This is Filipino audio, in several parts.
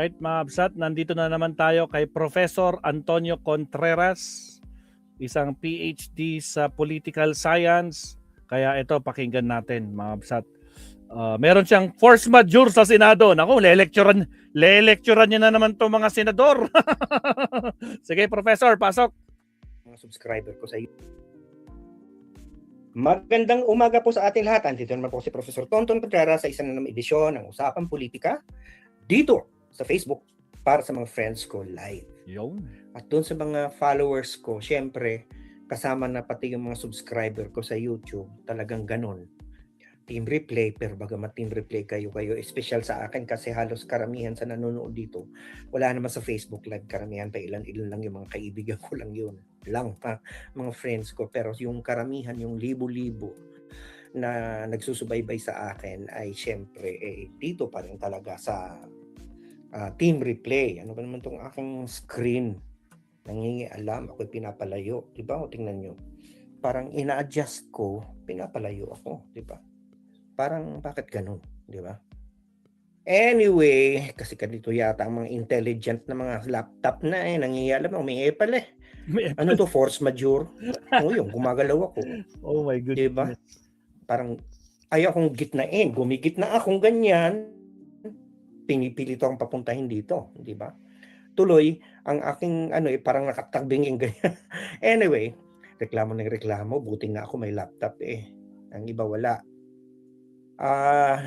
Alright, mga absat, nandito na naman tayo kay Professor Antonio Contreras, isang PhD sa Political Science. Kaya ito, pakinggan natin, mga absat. Meron siyang force majeure sa Senado. Naku, le-lecturean niya na naman itong mga senador. Sige, Professor, pasok. Mga subscriber ko sa YouTube. Magandang umaga po sa ating lahat. Andito naman po si Professor Tonton Contreras sa isang namang edisyon ng Usapang Politika dito sa Facebook para sa mga friends ko live. Yun. At doon sa mga followers ko, syempre, kasama na pati yung mga subscriber ko sa YouTube, talagang ganun. Team replay, pero bagamat team replay kayo, special sa akin kasi halos karamihan sa nanonood dito. Wala naman sa Facebook live, karamihan pa ilan lang yung mga kaibigan ko lang yun. Mga friends ko, pero yung karamihan, yung libo-libo na nagsusubaybay sa akin ay syempre dito pa rin talaga sa team replay. Ano ba naman tong aking screen? Nangingialam, ako'y pinapalayo. Diba? O tingnan nyo. Parang ina-adjust ko, pinapalayo ako. Diba? Parang bakit ganun? Diba? Anyway, kasi ganito yata ang mga intelligent na mga laptop na nangingialam. Umingi pala Ano to, force majeure? Yung gumagalaw ako. Oh my goodness. Diba? Parang ayaw akong gitnain. Gumigitna akong ganyan. Pinipilit akong papuntahin dito. Diba? Tuloy, ang aking parang nakatagbingin ganyan. Anyway, reklamo ng reklamo. Buti nga ako may laptop Ang iba wala.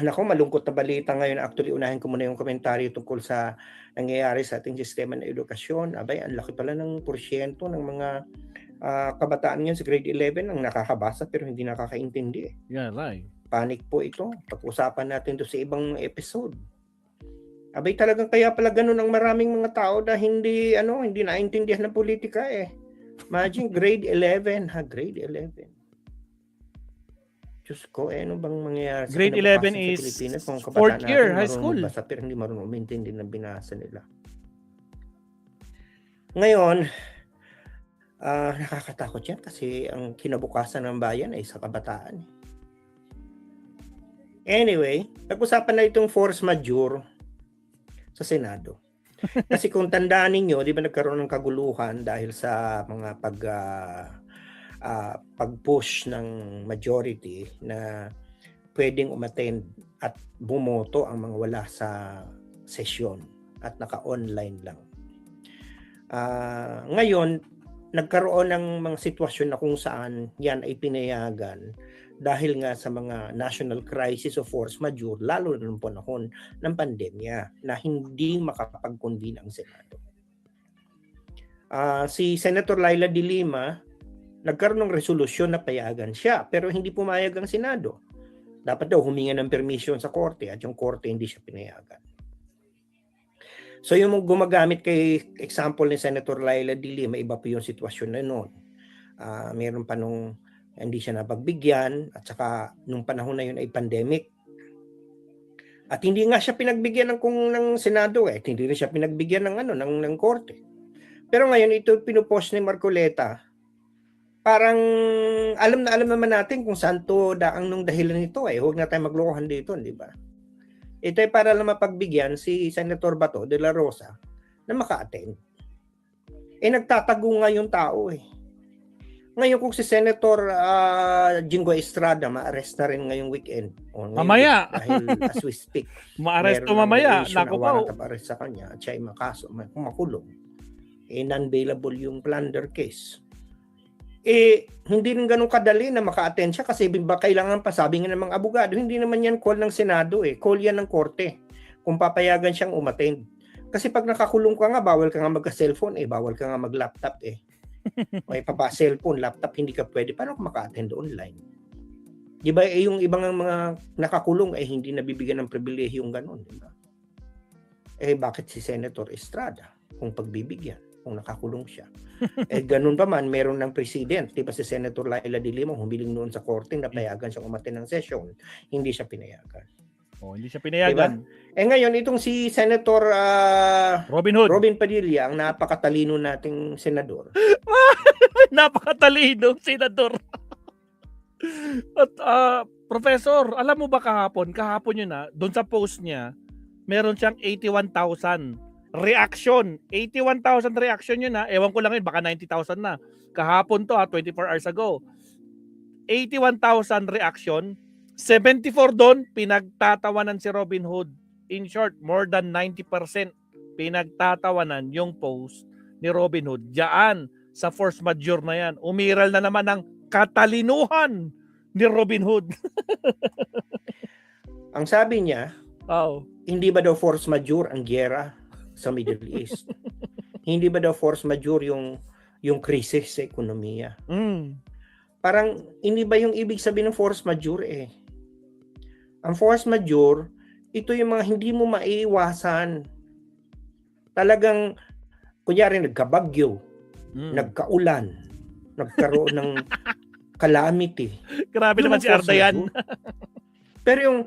Nako, malungkot na balita ngayon. Actually, unahin ko muna yung komentaryo tungkol sa nangyayari sa ating sistema ng edukasyon. Abay, ang laki pala ng porsyento ng mga kabataan ngayon sa grade 11 ang nakakabasa pero hindi nakakaintindi. Yeah, right. Panic po ito. Pag-usapan natin to sa ibang episode. Abay, talagang kaya pala ganun ang maraming mga tao na hindi naintindihan ng politika Imagine, grade 11 grade 11. Diyos ko, ano bang mangyayari sa Grade 11 is Pilipinas kung fourth kabataan year natin high school. Basa, pero hindi marunong umintindi ng binasa nila. Ngayon, nakakatakot yan kasi ang kinabukasan ng bayan ay sa kabataan. Anyway, pag-usapan na itong force majeure sa Senado. Kasi kung tandaan ninyo, di ba nagkaroon ng kaguluhan dahil sa mga pag-push ng majority na pwedeng umattend at bumoto ang mga wala sa sesyon at naka-online lang. Ngayon, nagkaroon ng mga sitwasyon na kung saan yan ay pinayagan dahil nga sa mga national crisis of force majeure, lalo na ng panahon ng pandemya na hindi makapag-convene ang Senado. Si Senator Laila de Lima, nagkaroon ng resolusyon na payagan siya pero hindi pumayag ang Senado. Dapat daw huminga ng permission sa korte at yung korte hindi siya pinayagan. So yung gumagamit kay example ni Senator Laila de Lima, iba po yung sitwasyon na noon. Meron pa nung hindi siya napagbigyan at saka nung panahon na yun ay pandemic. At hindi nga siya pinagbigyan ng Senado hindi rin siya pinagbigyan ng korte. Pero ngayon ito pinupost ni Marcoleta. Parang alam naman natin kung saan to daang nung dahilan nito Huwag na tayong maglokohan dito, di ba? Ito ay para lang mapagbigyan si Senator Bato de la Rosa na maka-attend. Nagtatago nga yung tao Ngayon kung si Senator Jinggoy Estrada ma-arrest na rin ngayong weekend. Mamaya. Dahil as we speak. Ma-arresto mamaya. Naku po. Arrest sa kanya at siya ay makulong. Non-bailable yung plunder case. Hindi rin ganun kadali na maka-attend siya kasi kailangan pa, sabi nga ng mga abogado, hindi naman yan call ng Senado call yan ng korte kung papayagan siyang umattend. Kasi pag nakakulong ka nga, bawal ka nga magka-cellphone bawal ka nga mag-laptop may cellphone, laptop, hindi ka pwede. Paano ka maka-attend online? Di ba yung ibang mga nakakulong hindi nabibigyan ng pribilehyo yung ganun, di ba? Bakit si Senator Estrada kung pagbibigyan, kung nakakulong siya? Ganun pa man, meron ng president. Di ba si Senator Laila de Lima humiling noon sa korte na payagan siyang umattend ng session. Hindi siya pinayagan. Hindi siya pinayagan. Diba? Ngayon, itong si Senator Robin Padilla, ang napakatalino nating senador. Napakatalino, senador. At Professor, alam mo ba kahapon yun doon sa post niya, meron siyang 81,000 reaction. 81,000 reaction yun ha. Ewan ko lang yun, baka 90,000 na. Kahapon to ha, 24 hours ago. 81,000 reaction. 74 doon, pinagtatawanan si Robin Hood. In short, more than 90% pinagtatawanan yung post ni Robin Hood. Diyan, sa force majeure na yan. Umiral na naman ng katalinuhan ni Robin Hood. Ang sabi niya, Oh. hindi ba daw force majeure ang giyera sa Middle East? Hindi ba daw force majeure yung krisis sa ekonomiya? Parang hindi ba yung ibig sabihin ng force majeure eh? Ang force majeure, ito yung mga hindi mo maiiwasan. Talagang, kunyari nagkabagyo, nagkaulan, nagkaroon ng calamity. Grabe naman si Ardayan. Pero yung,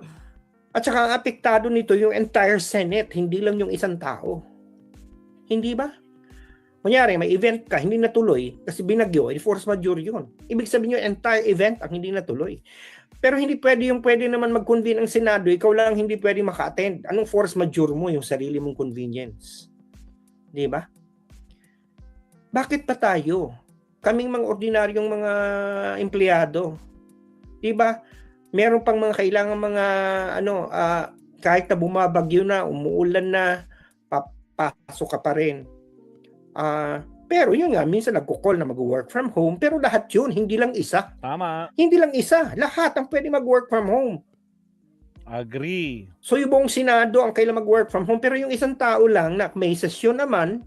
at saka ang apektado nito yung entire Senate, hindi lang yung isang tao. Hindi ba? Kunyari, may event ka, hindi natuloy, kasi binagyo, force majeure yun. Ibig sabihin yung entire event ang hindi natuloy. Pero hindi pwede naman mag-convene ang Senado, ikaw lang hindi pwede maka-attend. Anong force majeure mo? Yung sarili mong convenience. Di ba? Bakit pa tayo? Kaming mga ordinaryong mga empleyado. Di ba? Meron pang mga kailangan mga kahit na bumabagyo na, umuulan na, papasok ka pa rin. Pero yun nga, minsan nagko-call na mag-work from home, pero lahat yun, hindi lang isa. Tama. Hindi lang isa, lahat ang pwede mag-work from home. Agree. So yung buong Senado ang kailangan mag-work from home, pero yung isang tao lang na may sesyon naman,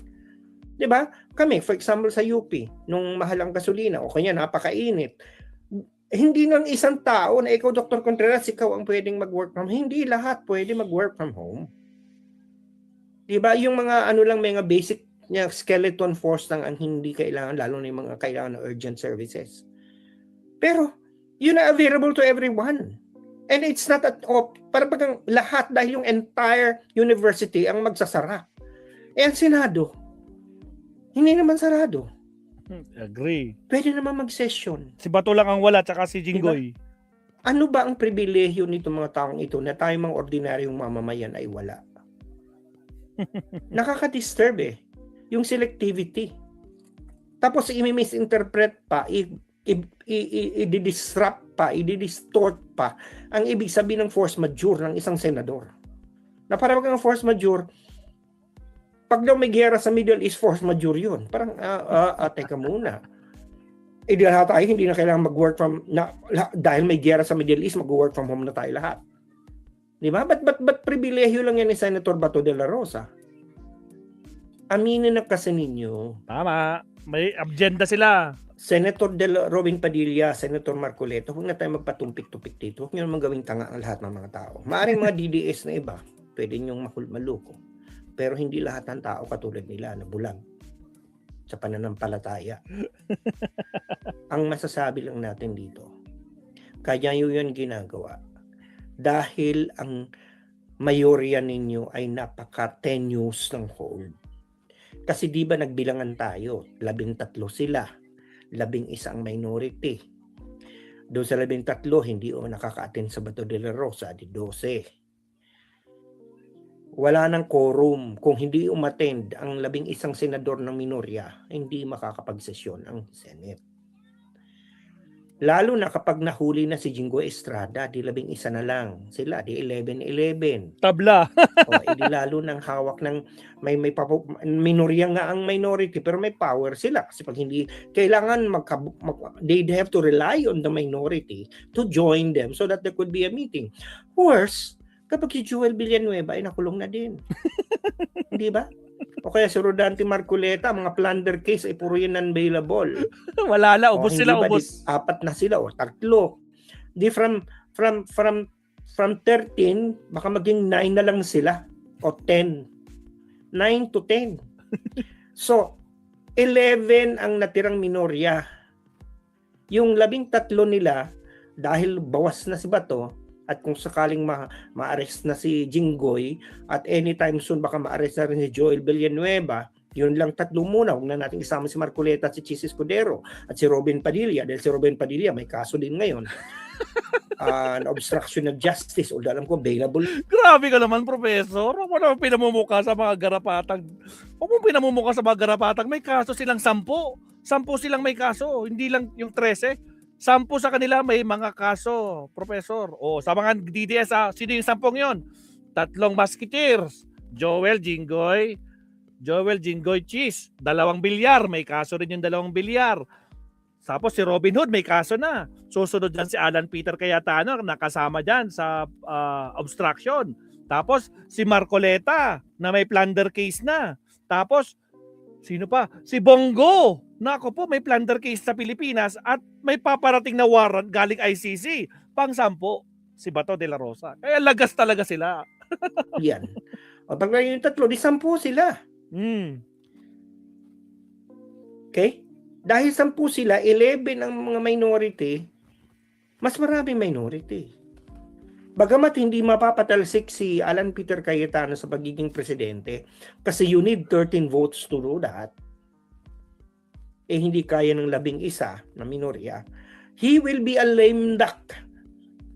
di ba? Kami, for example sa UP, nung mahal ang gasolina, o kanya napakainit, hindi lang isang tao na ikaw, Dr. Contreras, ikaw ang pwedeng mag-work from home. Hindi lahat pwede mag-work from home. Di ba? Yung mga may mga basic skeleton force lang ang hindi kailangan, lalo na yung mga kailangan ng urgent services. Pero, yun na available to everyone. And it's not at all, parang lahat dahil yung entire university ang magsasara. Eh, ang Senado, hindi naman sarado. Agree. Pwede naman mag-session. Si Bato lang ang wala, tsaka si Jinggoy. Diba? Ano ba ang pribilehyo nito mga taong ito na tayo mga ordinaryong mamamayan ay wala? Nakaka-disturb eh. Yung selectivity. Tapos i-misinterpret pa, i-disrupt pa, i-distort pa ang ibig sabihin ng force majeure ng isang senador. Na parang ang force majeure, pag daw may giyera sa Middle East, force majeure yun. Parang, teka muna. Di lahat tayo, hindi na kailangan mag-work from, dahil may giyera sa Middle East, mag-work from home na tayo lahat. Di ba? Ba't pribilehyo lang yan ni Senator Bato de la Rosa? Aminin na kasi ninyo. Tama. May agenda sila. Senator Robin Padilla, Senator Marcoleta, huwag na tayo magpatumpik-tupik dito. Huwag nyo naman gawing tanga ang lahat ng mga tao. Maaring mga DDS na iba, pwede nyong maluko. Pero hindi lahat ng tao katulad nila na bulag sa pananampalataya. Ang masasabi lang natin dito, kaya yun ginagawa dahil ang mayorya ninyo ay napaka-tenuous ng hold. Kasi di ba nagbilangan tayo, 13 sila, 11 ang minority. Doon sa 13, hindi nakaka-attend sa Bato de la Rosa, di 12. Wala nang quorum. Kung hindi umattend ang 11 senador ng minorya, hindi makakapagsesyon ang Senate. Lalo na kapag nahuli na si Jinggoy Estrada, di 11 na lang sila, di 11-11. Tabla. Di lalo nang hawak ng may minorya nga ang minority, pero may power sila. Kasi pag hindi, kailangan they have to rely on the minority to join them so that there could be a meeting. Worse, kapag si Joel Villanueva ay nakulong na din. Hindi ba? O kaya si Rodante Marcoleta, mga plunder case ay puro yun unavailable. Wala na, ubos sila, ubos. 4 na sila o 3. Di from 13, baka maging 9 na lang sila o 10. 9 to 10. So, 11 ang natirang minorya. Yung 13 nila, dahil bawas na si Bato, at kung sakaling ma-arrest na si Jinggoy at anytime soon baka ma-arrest na rin si Joel Villanueva, yun lang 3 muna. Huwag na natin isama si Marcoleta at si Chis Escudero at si Robin Padilla dahil si Robin Padilla may kaso din ngayon. an obstruction of justice, although alam ko available. Grabe ka naman, Professor. Huwag mo naman pinamumukha sa mga garapatang. Huwag mo pinamumukha sa mga garapatang. May kaso silang 10. 10 silang may kaso. Hindi lang yung 13. 10 sa kanila may mga kaso, Professor. O, sa mga DDS, sino yung 10 yon? 3 Musketeers. Joel Jinggoy Cheese. 2 bilyar. May kaso rin yung 2 bilyar. Tapos si Robin Hood may kaso na. Susunod dyan si Alan Peter Cayetano nakasama dyan sa obstruction. Tapos si Marcoleta na may plunder case na. Tapos sino pa? Si Bongo. Nako po, may plunder case sa Pilipinas at may paparating na warrant galing ICC. Pang-10 si Bato de la Rosa. Kaya lagas talaga sila. Yan. O pag yung 3, di 10 sila. Okay? Dahil 10 sila, 11 ang mga minority, mas maraming minority. Bagamat hindi mapapatalsik si Alan Peter Cayetano sa pagiging presidente, kasi you need 13 votes to do that, hindi kaya ng 11 na minorya, he will be a lame duck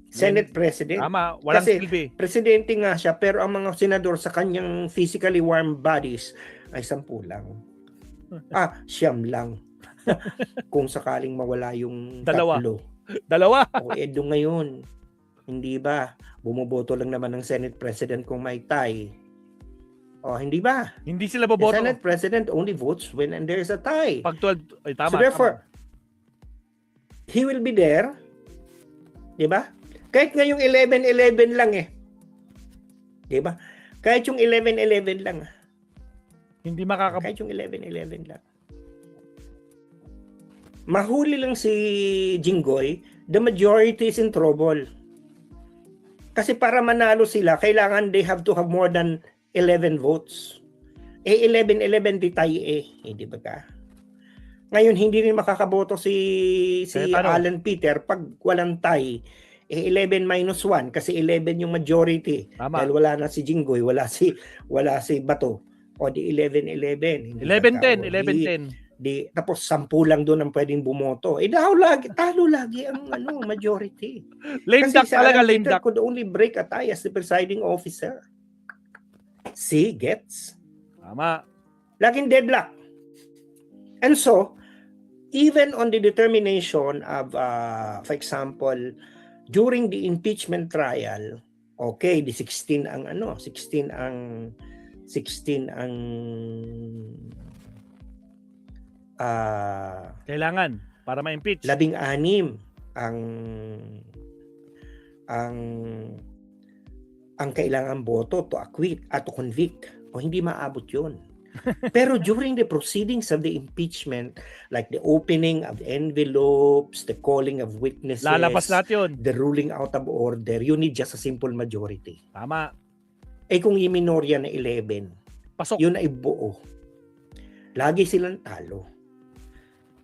Senate President. Tama, walang kasi silbi. Presidente nga siya, pero ang mga senador sa kanyang physically warm bodies ay 10 lang. 9 lang. Kung sakaling mawala yung 3. Dalawa. O edo ngayon, hindi ba? Bumoboto lang naman ng Senate President kung may tie. O hindi ba? Hindi sila The boboto. Senate President only votes when and there is a tie. Pag 12, ay tama. So therefore, he will be there. Di ba? Kahit nga yung 11-11 lang eh. Di ba? Kahit yung 11-11 lang. Hindi Kahit yung 11-11 lang. Mahuli lang si Jinggoy, the majority is in trouble. Kasi para manalo sila, kailangan they have to have more than 11 votes. 11-11 di tayo hindi ba ka? Ngayon, hindi rin makakaboto si Alan Peter pag walang tie. 11 minus 1 kasi 11 yung majority. Tama. Dahil wala na si Jinggoy, wala si Bato. O di 11-11. 11-10, 11-10. Tapos 10 lang doon ang pwedeng bumoto. Talo lagi ang majority. Lame duck talaga, lame duck. Could only break a tie as the presiding officer. See, gets? Tama. Laging deadlock. And so, even on the determination of, for example, during the impeachment trial, okay, the 16 ang kailangan para ma-impeach. 16 ang kailangan boto to acquit at to convict. O hindi maabot yun. Pero during the proceedings of the impeachment, like the opening of envelopes, the calling of witnesses, lalabas lahat yun. the ruling out of order, you need just a simple majority. Tama. Kung yung minorya na 11, Pasok. yun ay buo. Lagi silang talo.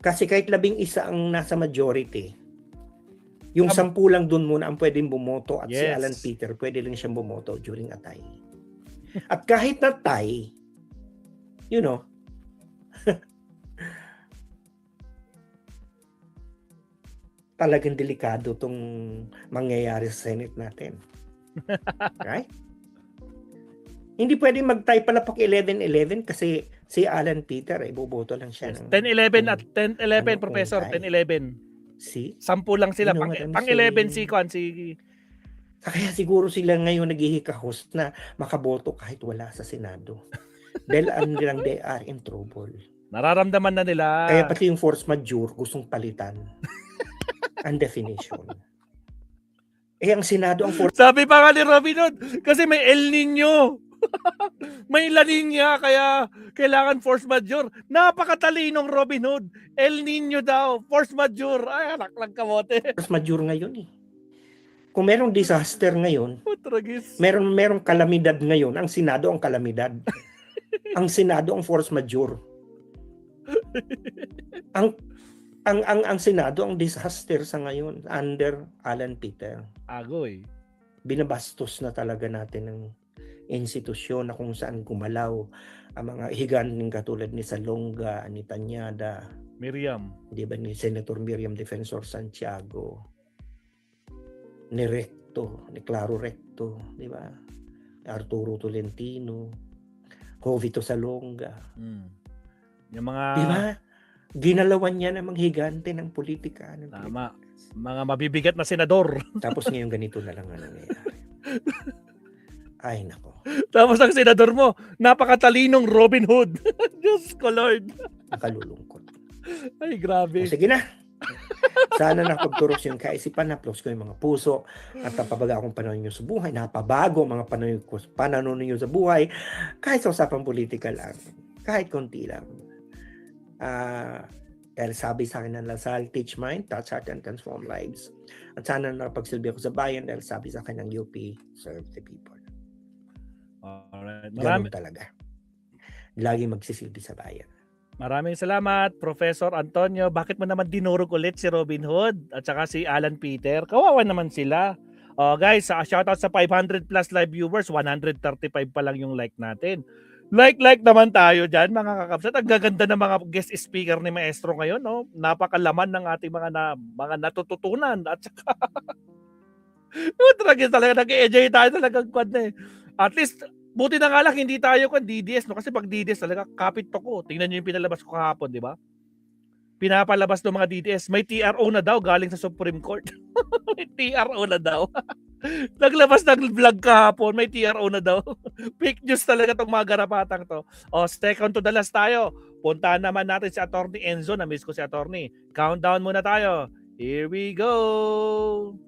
Kasi kahit 11 ang nasa majority, yung 10 lang dun muna ang pwedeng bumoto at si Yes. Alan Peter pwede lang siyang bumoto during a tie. At kahit na tie, talagang delikado tong mangyayari sa Senate natin. Right? Hindi pwedeng mag-tie pala pag 11-11 kasi si Alan Peter boboto lang siya. 10-11 at 10-11, Professor. tie. 10-11. See? 10 lang sila. You know what I'm Pang 11 saying? Kaya siguro sila ngayon naghihikahos na makaboto kahit wala sa Senado. Dahil they are in trouble. Nararamdaman na nila. Kaya pati yung force majeure gustong palitan ang definition. Ang Senado ang force. Sabi pa nga ni Robin Hood, kasi may El Nino. May La Nina, kaya kailangan force majeure. Napakatalinong Robin Hood. El Nino daw, force majeure. Ay, alaklag kamote. Force majeure ngayon Kung merong disaster ngayon, Tragis. merong kalamidad ngayon, ang Senado ang kalamidad. Ang Senado ang force majeure. Ang Senado ang disaster sa ngayon under Alan Peter. Agoy. Binabastos na talaga natin ng institusyon na kung saan gumalaw ang mga higanting katulad ni Salonga, ni Tanyada, Miriam. di ba, ni Senator Miriam Defensor Santiago. ni Recto, ni Claro Recto, di ba? Arturo Tolentino, Jovito Salonga. Yung mga Di ba? Ginalawan niya ng mga higante ng politika ng tama, Pilipinas. mga mabibigat na senador. Tapos ngayon ganito na lang ang nangyayari. Ay, nako. Tapos ang senador mo, napakatalinong Robin Hood. Diyos ko Lord. Nakalulungkot. Ay, O, grabe. sige na. Sana nakapagturos yung kaisipan, na-plus ko yung mga puso at napabaga akong panahon nyo sa buhay, napabago ang mga panahon nyo sa buhay, kahit sa usapang politika lang, kahit konti lang. Dahil sabi sa akin ng Lasal, teach mind, touch heart, and transform lives. At sana nakapagsilbi ako sa bayan dahil sabi sa akin ng UP, serve the people. Alright. Ganun talaga. Lagi magsisilbi sa bayan. Maraming salamat, Professor Antonio. Bakit mo naman dinurog ulit si Robin Hood at saka si Alan Peter? Kawawa naman sila. Guys, shoutout sa 500 plus live viewers, 135 pa lang yung like natin. Like naman tayo dyan, mga kakapsat. Ang gaganda ng mga guest speaker ni Maestro ngayon. No? Napakalaman ng ating mga natututunan. At saka, talaga nag-enjoy tayo talagang kwad na eh. At least, buti na nga lang, hindi tayo kung DDS. No? Kasi pag DDS talaga, kapit to ko. Tingnan nyo yung pinalabas ko kahapon, di ba? Pinapalabas ng mga DDS. May TRO na daw galing sa Supreme Court. May TRO na daw. Naglabas ng vlog kahapon, may TRO na daw. Fake news talaga tong mga garapatang to. Second to the last tayo. Puntahan naman natin si Attorney Enzo. Na-miss ko si Attorney. Countdown muna tayo. Here we go!